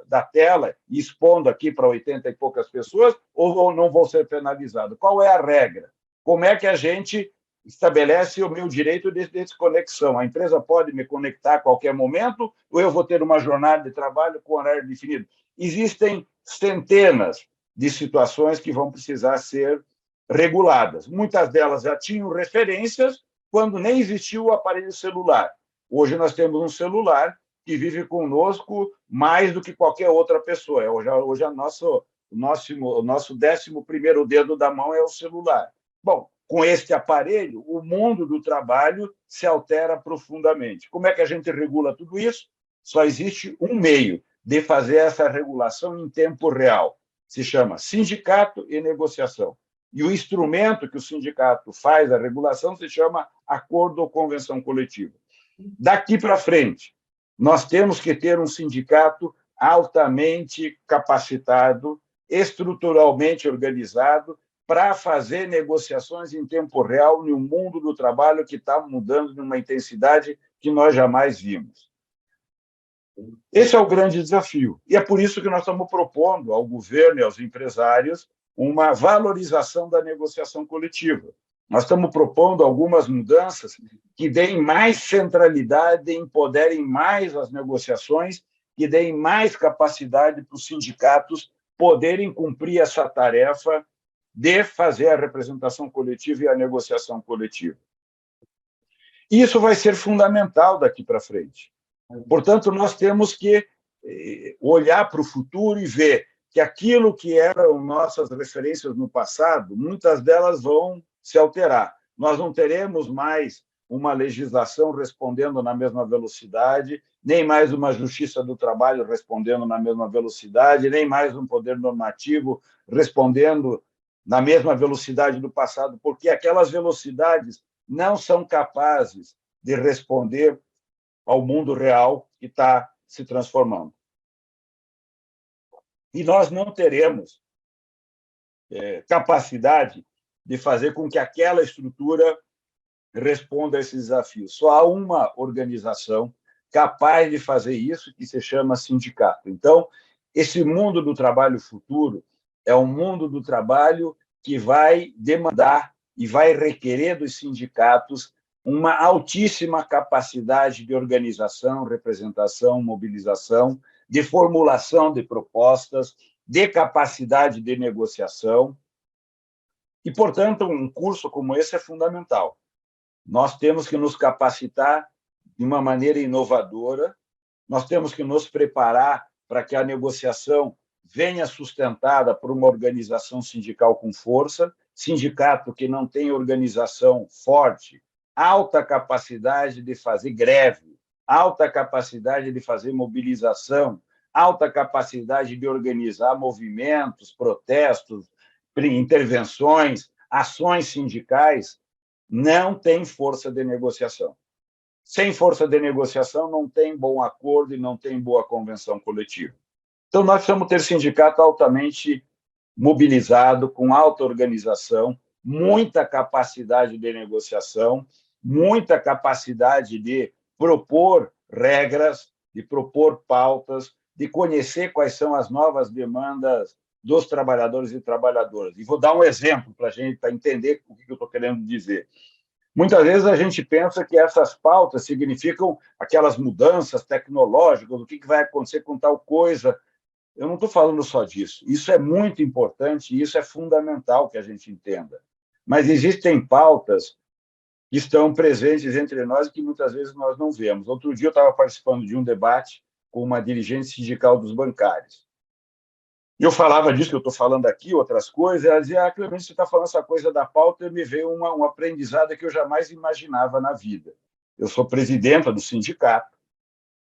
da tela, expondo aqui para 80 e poucas pessoas, ou não vou ser penalizado? Qual é a regra? Como é que a gente estabelece o meu direito de desconexão? A empresa pode me conectar a qualquer momento ou eu vou ter uma jornada de trabalho com horário definido? Existem centenas de situações que vão precisar ser reguladas. Muitas delas já tinham referências quando nem existia o aparelho celular. Hoje nós temos um celular que vive conosco mais do que qualquer outra pessoa. Hoje o nosso 11º dedo da mão é o celular. Bom, com este aparelho, o mundo do trabalho se altera profundamente. Como é que a gente regula tudo isso? Só existe um meio de fazer essa regulação em tempo real. Se chama sindicato e negociação. E o instrumento que o sindicato faz, a regulação, se chama acordo ou convenção coletiva. Daqui para frente, nós temos que ter um sindicato altamente capacitado, estruturalmente organizado, para fazer negociações em tempo real no mundo do trabalho que está mudando numa intensidade que nós jamais vimos. Esse é o grande desafio. E é por isso que nós estamos propondo ao governo e aos empresários uma valorização da negociação coletiva. Nós estamos propondo algumas mudanças que deem mais centralidade, empoderem mais as negociações, que deem mais capacidade para os sindicatos poderem cumprir essa tarefa de fazer a representação coletiva e a negociação coletiva. Isso vai ser fundamental daqui para frente. Portanto, nós temos que olhar para o futuro e ver que aquilo que eram nossas referências no passado, muitas delas vão se alterar. Nós não teremos mais uma legislação respondendo na mesma velocidade, nem mais uma justiça do trabalho respondendo na mesma velocidade, nem mais um poder normativo respondendo na mesma velocidade do passado, porque aquelas velocidades não são capazes de responder ao mundo real que está se transformando. E nós não teremos capacidade de fazer com que aquela estrutura responda a esses desafios. Só há uma organização capaz de fazer isso, que se chama sindicato. Então, esse mundo do trabalho futuro é um mundo do trabalho que vai demandar e vai requerer dos sindicatos uma altíssima capacidade de organização, representação, mobilização, de formulação de propostas, de capacidade de negociação. E, portanto, um curso como esse é fundamental. Nós temos que nos capacitar de uma maneira inovadora, nós temos que nos preparar para que a negociação venha sustentada por uma organização sindical com força, sindicato que não tem organização forte, alta capacidade de fazer greve, alta capacidade de fazer mobilização, alta capacidade de organizar movimentos, protestos, intervenções, ações sindicais, não tem força de negociação. Sem força de negociação, não tem bom acordo e não tem boa convenção coletiva. Então, nós precisamos ter sindicato altamente mobilizado, com alta organização, muita capacidade de negociação, muita capacidade de propor regras, de propor pautas, de conhecer quais são as novas demandas dos trabalhadores e trabalhadoras. E vou dar um exemplo para a gente, para entender o que eu estou querendo dizer. Muitas vezes a gente pensa que essas pautas significam aquelas mudanças tecnológicas, o que vai acontecer com tal coisa. Eu não estou falando só disso. Isso é muito importante e isso é fundamental que a gente entenda. Mas existem pautas que estão presentes entre nós e que muitas vezes nós não vemos. Outro dia eu estava participando de um debate com uma dirigente sindical dos bancários. E eu falava disso que eu estou falando aqui, outras coisas, e ela dizia, Clemente, você está falando essa coisa da pauta, e me veio um aprendizado que eu jamais imaginava na vida. Eu sou presidenta do sindicato,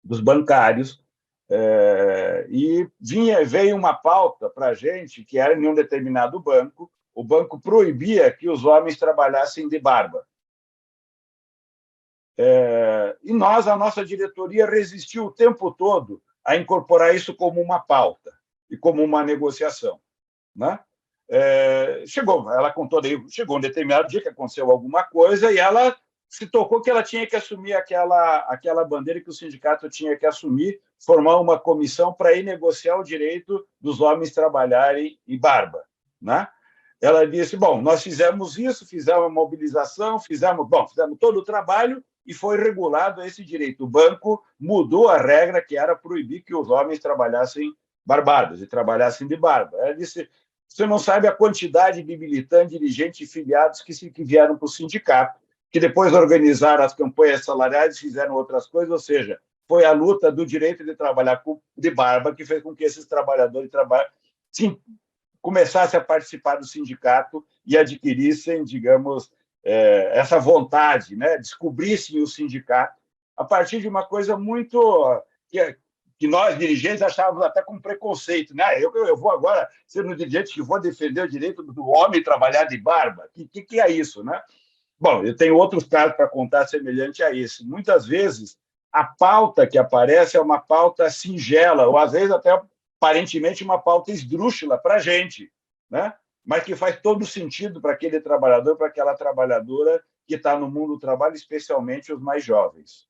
dos bancários, e veio uma pauta para a gente, que era em um determinado banco, o banco proibia que os homens trabalhassem de barba. E a nossa diretoria resistiu o tempo todo a incorporar isso como uma pauta e como uma negociação, né? Ela contou, chegou um determinado dia que aconteceu alguma coisa e ela se tocou que ela tinha que assumir aquela bandeira que o sindicato tinha que assumir, formar uma comissão para ir negociar o direito dos homens trabalharem em barba, né? Ela disse, bom, nós fizemos isso, fizemos a mobilização, fizemos todo o trabalho e foi regulado esse direito. O banco mudou a regra que era proibir que os homens trabalhassem barbados e trabalhassem de barba. Ela disse, você não sabe a quantidade de militantes, dirigentes e filiados que vieram para o sindicato, que depois organizaram as campanhas salariais e fizeram outras coisas, ou seja, foi a luta do direito de trabalhar de barba que fez com que esses trabalhadores começassem a participar do sindicato e adquirissem, digamos, essa vontade, né? Descobrissem o sindicato a partir de uma coisa muito que nós, dirigentes, achávamos até com preconceito. Né? Eu vou agora ser um dirigente que vou defender o direito do homem trabalhar de barba. Que é isso? Né? Bom, eu tenho outros casos para contar semelhante a esse. Muitas vezes, a pauta que aparece é uma pauta singela, ou às vezes até aparentemente uma pauta esdrúxula para a gente, né? Mas que faz todo sentido para aquele trabalhador, para aquela trabalhadora que está no mundo do trabalho, especialmente os mais jovens.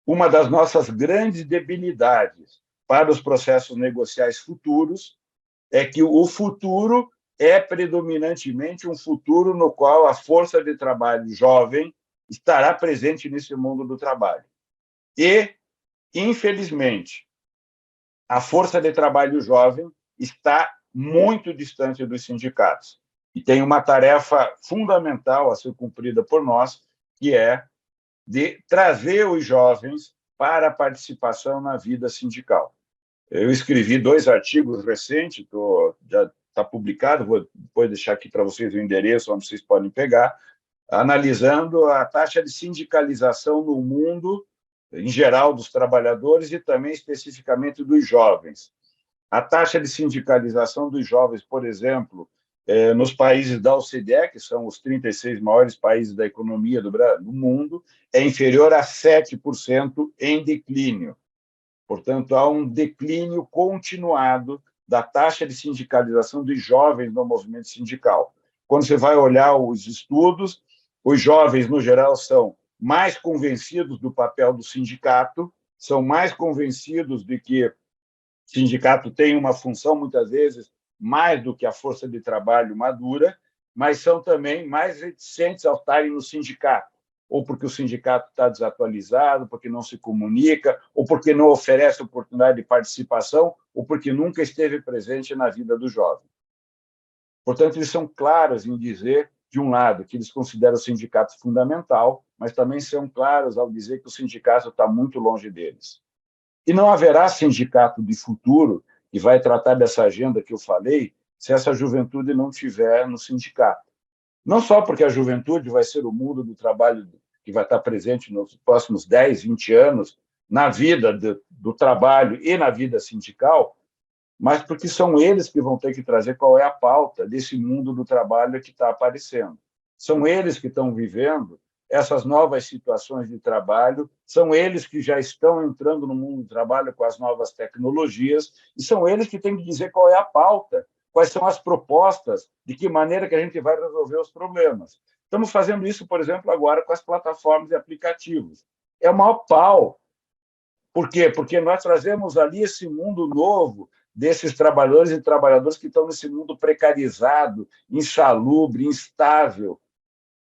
Uma das nossas grandes debilidades para os processos negociais futuros é que o futuro é predominantemente um futuro no qual a força de trabalho jovem estará presente nesse mundo do trabalho. E, infelizmente, a força de trabalho jovem está muito distante dos sindicatos. E tem uma tarefa fundamental a ser cumprida por nós, que é de trazer os jovens para a participação na vida sindical. Eu escrevi 2 artigos recentes, já está publicado, vou depois deixar aqui para vocês o endereço onde vocês podem pegar, analisando a taxa de sindicalização no mundo, em geral, dos trabalhadores e também especificamente dos jovens. A taxa de sindicalização dos jovens, por exemplo, nos países da OCDE, que são os 36 maiores países da economia do mundo, é inferior a 7% em declínio. Portanto, há um declínio continuado da taxa de sindicalização dos jovens no movimento sindical. Quando você vai olhar os estudos, os jovens, no geral, são mais convencidos do papel do sindicato, são mais convencidos de que o sindicato tem uma função, muitas vezes, mais do que a força de trabalho madura, mas são também mais reticentes ao estarem no sindicato, ou porque o sindicato está desatualizado, porque não se comunica, ou porque não oferece oportunidade de participação, ou porque nunca esteve presente na vida do jovem. Portanto, eles são claros em dizer, de um lado, que eles consideram o sindicato fundamental, mas também são claros ao dizer que o sindicato está muito longe deles. E não haverá sindicato de futuro que vai tratar dessa agenda que eu falei se essa juventude não estiver no sindicato. Não só porque a juventude vai ser o mundo do trabalho que vai estar presente nos próximos 10, 20 anos na vida do trabalho e na vida sindical, mas porque são eles que vão ter que trazer qual é a pauta desse mundo do trabalho que está aparecendo. São eles que estão vivendo essas novas situações de trabalho, são eles que já estão entrando no mundo do trabalho com as novas tecnologias, e são eles que têm que dizer qual é a pauta, quais são as propostas, de que maneira que a gente vai resolver os problemas. Estamos fazendo isso, por exemplo, agora com as plataformas e aplicativos. É o maior pau. Por quê? Porque nós trazemos ali esse mundo novo desses trabalhadores e trabalhadoras que estão nesse mundo precarizado, insalubre, instável.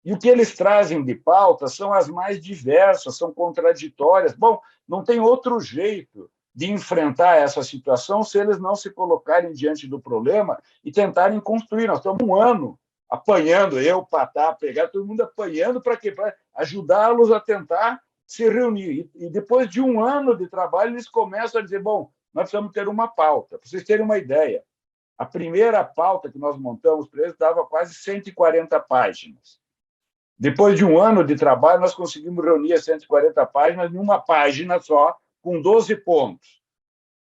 E o que eles trazem de pauta são as mais diversas, são contraditórias. Bom, não tem outro jeito de enfrentar essa situação se eles não se colocarem diante do problema e tentarem construir. Nós estamos 1 ano apanhando, eu, Patá, pegar todo mundo apanhando para quê? Para ajudá-los a tentar se reunir. E depois de 1 ano de trabalho, eles começam a dizer, bom, nós precisamos ter uma pauta. Para vocês terem uma ideia, a primeira pauta que nós montamos para eles dava quase 140 páginas. Depois de 1 ano de trabalho, nós conseguimos reunir as 140 páginas em uma página só, com 12 pontos.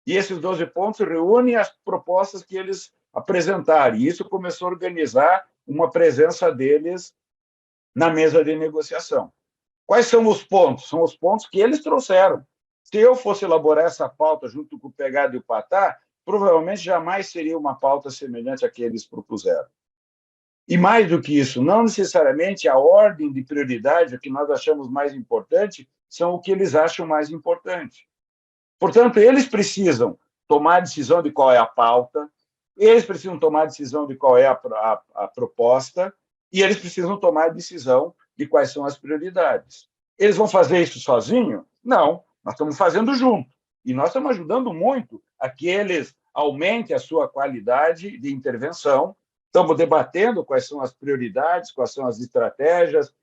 E esses 12 pontos reúnem as propostas que eles apresentaram. E isso começou a organizar uma presença deles na mesa de negociação. Quais são os pontos? São os pontos que eles trouxeram. Se eu fosse elaborar essa pauta junto com o Pegado e o Patá, provavelmente jamais seria uma pauta semelhante à que eles propuseram. E mais do que isso, não necessariamente a ordem de prioridade, o que nós achamos mais importante, são o que eles acham mais importante. Portanto, eles precisam tomar a decisão de qual é a pauta, eles precisam tomar a decisão de qual é a proposta, e eles precisam tomar a decisão de quais são as prioridades. Eles vão fazer isso sozinho? Não, nós estamos fazendo junto. E nós estamos ajudando muito a que eles aumentem a sua qualidade de intervenção. Estamos debatendo quais são as prioridades, quais são as estratégias,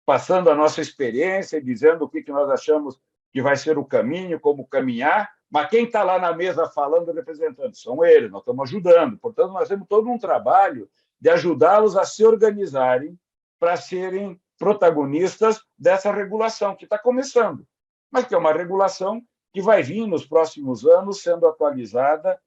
passando a nossa experiência, dizendo o que nós achamos que vai ser o caminho, como caminhar, mas quem está lá na mesa falando, representando, são eles, nós estamos ajudando. Portanto, nós temos todo um trabalho de ajudá-los a se organizarem para serem protagonistas dessa regulação, que está começando, mas que é uma regulação que vai vir nos próximos anos sendo atualizada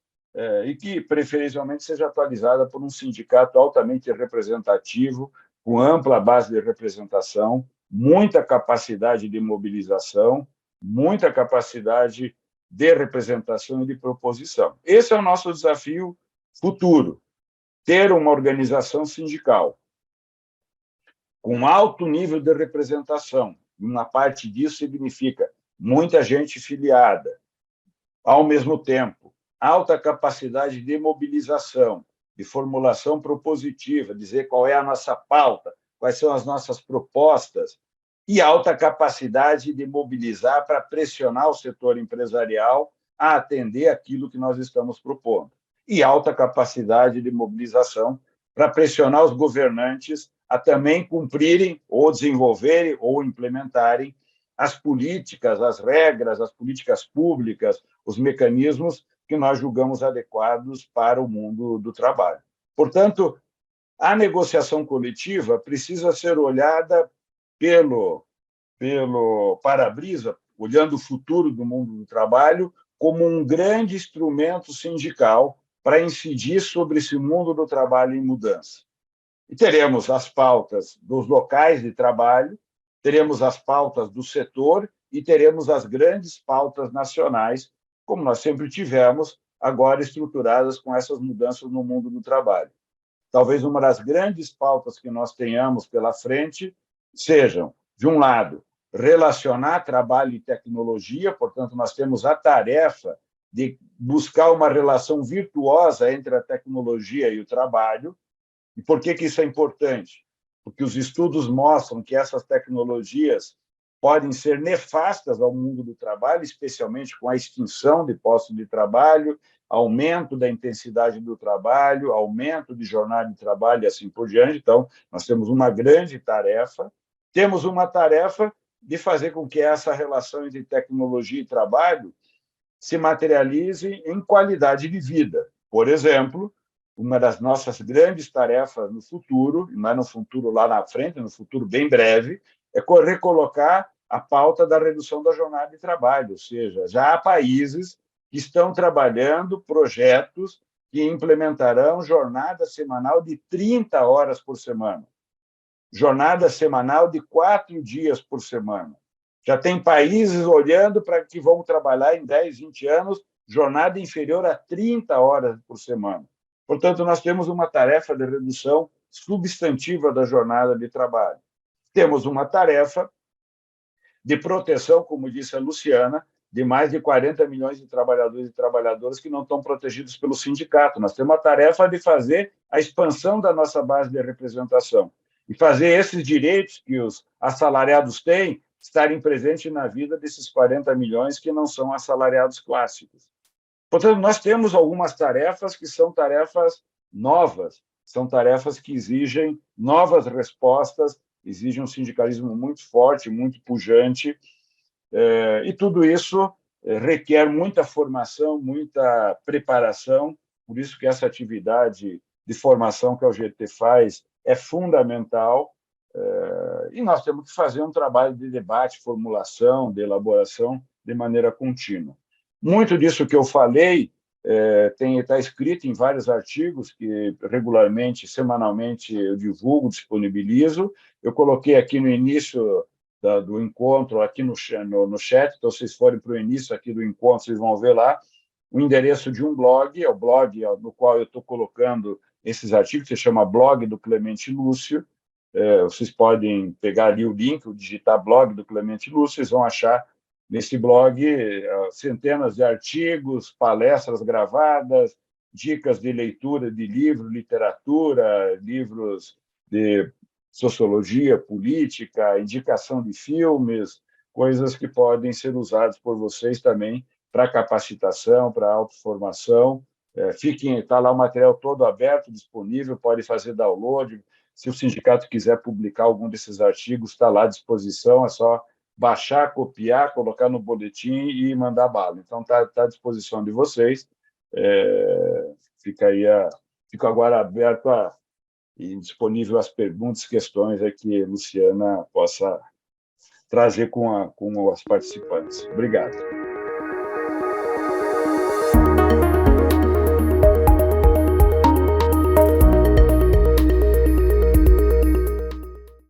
e que, preferencialmente, seja atualizada por um sindicato altamente representativo, com ampla base de representação, muita capacidade de mobilização, muita capacidade de representação e de proposição. Esse é o nosso desafio futuro, ter uma organização sindical com alto nível de representação. Uma parte disso significa muita gente filiada, ao mesmo tempo, alta capacidade de mobilização, de formulação propositiva, dizer qual é a nossa pauta, quais são as nossas propostas, e alta capacidade de mobilizar para pressionar o setor empresarial a atender aquilo que nós estamos propondo. E alta capacidade de mobilização para pressionar os governantes a também cumprirem, ou desenvolverem, ou implementarem as políticas, as regras, as políticas públicas, os mecanismos que nós julgamos adequados para o mundo do trabalho. Portanto, a negociação coletiva precisa ser olhada pelo para-brisa, olhando o futuro do mundo do trabalho, como um grande instrumento sindical para incidir sobre esse mundo do trabalho em mudança. E teremos as pautas dos locais de trabalho, teremos as pautas do setor e teremos as grandes pautas nacionais, como nós sempre tivemos, agora estruturadas com essas mudanças no mundo do trabalho. Talvez uma das grandes pautas que nós tenhamos pela frente sejam, de um lado, relacionar trabalho e tecnologia, portanto, nós temos a tarefa de buscar uma relação virtuosa entre a tecnologia e o trabalho. E por que isso é importante? Porque os estudos mostram que essas tecnologias podem ser nefastas ao mundo do trabalho, especialmente com a extinção de postos de trabalho, aumento da intensidade do trabalho, aumento de jornada de trabalho e assim por diante. Então, nós temos uma grande tarefa. Temos uma tarefa de fazer com que essa relação entre tecnologia e trabalho se materialize em qualidade de vida. Por exemplo, uma das nossas grandes tarefas no futuro, não é no futuro lá na frente, no futuro bem breve, é recolocar a pauta da redução da jornada de trabalho, ou seja, já há países que estão trabalhando projetos que implementarão jornada semanal de 30 horas por semana, jornada semanal de 4 dias por semana. Já tem países olhando para que vão trabalhar em 10, 20 anos, jornada inferior a 30 horas por semana. Portanto, nós temos uma tarefa de redução substantiva da jornada de trabalho. Temos uma tarefa de proteção, como disse a Luciana, de mais de 40 milhões de trabalhadores e trabalhadoras que não estão protegidos pelo sindicato. Nós temos a tarefa de fazer a expansão da nossa base de representação e fazer esses direitos que os assalariados têm estarem presentes na vida desses 40 milhões que não são assalariados clássicos. Portanto, nós temos algumas tarefas que são tarefas novas, são tarefas que exigem novas respostas, exigem um sindicalismo muito forte, muito pujante, e tudo isso requer muita formação, muita preparação, por isso que essa atividade de formação que a UGT faz é fundamental, e nós temos que fazer um trabalho de debate, formulação, de elaboração de maneira contínua. Muito disso que eu falei está escrito em vários artigos que regularmente, semanalmente, eu divulgo, disponibilizo. Eu coloquei aqui no início do encontro, aqui no chat, então, se vocês forem para o início aqui do encontro, vocês vão ver lá o endereço de um blog, é o blog no qual eu estou colocando esses artigos, que se chama Blog do Clemente Lúcio. Vocês podem pegar ali o link, digitar blog do Clemente Lúcio, vocês vão achar nesse blog centenas de artigos, palestras gravadas, dicas de leitura de livro, literatura, livros de sociologia, política, indicação de filmes, coisas que podem ser usadas por vocês também para capacitação, para autoformação. Está lá o material todo aberto, disponível, pode fazer download. Se o sindicato quiser publicar algum desses artigos, está lá à disposição, é só baixar, copiar, colocar no boletim e mandar bala. Então, está à disposição de vocês. Fico agora aberto e disponível às perguntas, questões que a Luciana possa trazer com as participantes. Obrigado.